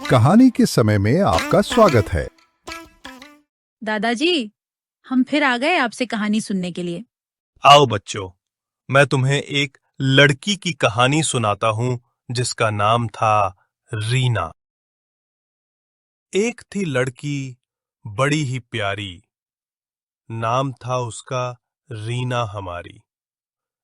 कहानी के समय में आपका स्वागत है। दादाजी, हम फिर आ गए आपसे कहानी सुनने के लिए। आओ बच्चों, मैं तुम्हें एक लड़की की कहानी सुनाता हूं जिसका नाम था रीना। एक थी लड़की बड़ी ही प्यारी, नाम था उसका रीना हमारी।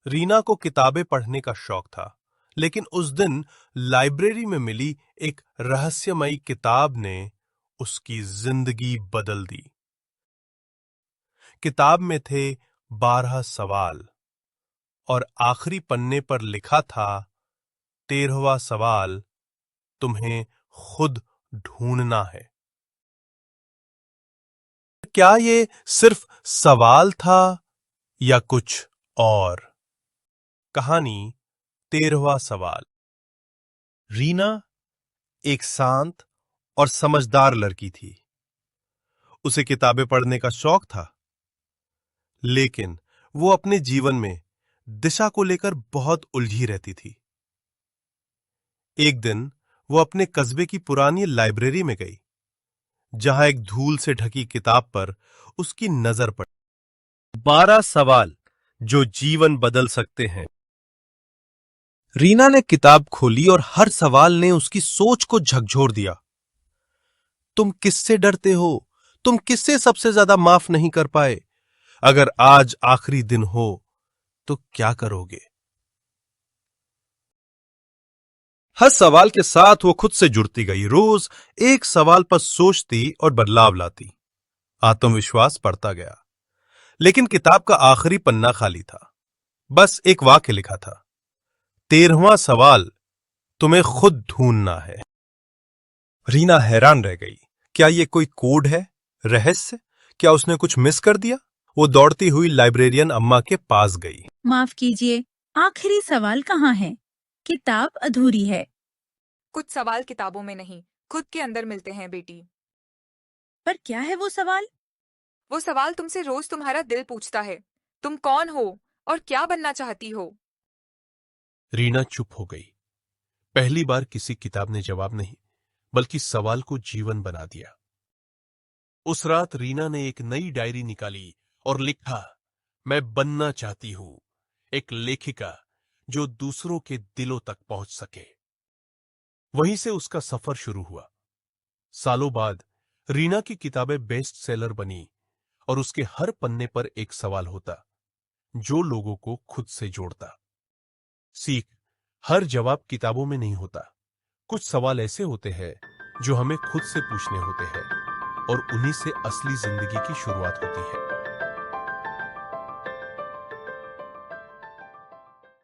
रीना को किताबें पढ़ने का शौक था, लेकिन उस दिन लाइब्रेरी में मिली एक रहस्यमयी किताब ने उसकी जिंदगी बदल दी। किताब में थे 12 सवाल और आखिरी पन्ने पर लिखा था 13वां सवाल तुम्हें खुद ढूंढना है। क्या ये सिर्फ सवाल था या कुछ और? कहानी 13वां सवाल। रीना एक शांत और समझदार लड़की थी। उसे किताबें पढ़ने का शौक था, लेकिन वो अपने जीवन में दिशा को लेकर बहुत उलझी रहती थी। एक दिन वो अपने कस्बे की पुरानी लाइब्रेरी में गई, जहां एक धूल से ढकी किताब पर उसकी नजर पड़ी। 12 सवाल जो जीवन बदल सकते हैं। रीना ने किताब खोली और हर सवाल ने उसकी सोच को झकझोर दिया। तुम किससे डरते हो? तुम किससे सबसे ज्यादा माफ नहीं कर पाए? अगर आज आखिरी दिन हो तो क्या करोगे? हर सवाल के साथ वो खुद से जुड़ती गई, रोज एक सवाल पर सोचती और बदलाव लाती। आत्मविश्वास बढ़ता गया, लेकिन किताब का आखिरी पन्ना खाली था। बस एक वाक्य लिखा था, 13वां सवाल तुम्हें खुद ढूंढना है। रीना हैरान रह गई। क्या ये कोई कोड है? रहस्य? क्या उसने कुछ मिस कर दिया? वो दौड़ती हुई लाइब्रेरियन अम्मा के पास गई। माफ कीजिए, आखिरी सवाल कहाँ है? किताब अधूरी है। कुछ सवाल किताबों में नहीं, खुद के अंदर मिलते हैं बेटी। पर क्या है वो सवाल? वो सवाल तुमसे रोज तुम्हारा दिल पूछता है। तुम कौन हो और क्या बनना चाहती हो? रीना चुप हो गई। पहली बार किसी किताब ने जवाब नहीं, बल्कि सवाल को जीवन बना दिया। उस रात रीना ने एक नई डायरी निकाली और लिखा, मैं बनना चाहती हूं एक लेखिका जो दूसरों के दिलों तक पहुंच सके। वहीं से उसका सफर शुरू हुआ। सालों बाद रीना की किताबें बेस्ट सेलर बनी और उसके हर पन्ने पर एक सवाल होता जो लोगों को खुद से जोड़ता। सीख, हर जवाब किताबों में नहीं होता। कुछ सवाल ऐसे होते हैं जो हमें खुद से पूछने होते हैं और उन्हीं से असली जिंदगी की शुरुआत होती है।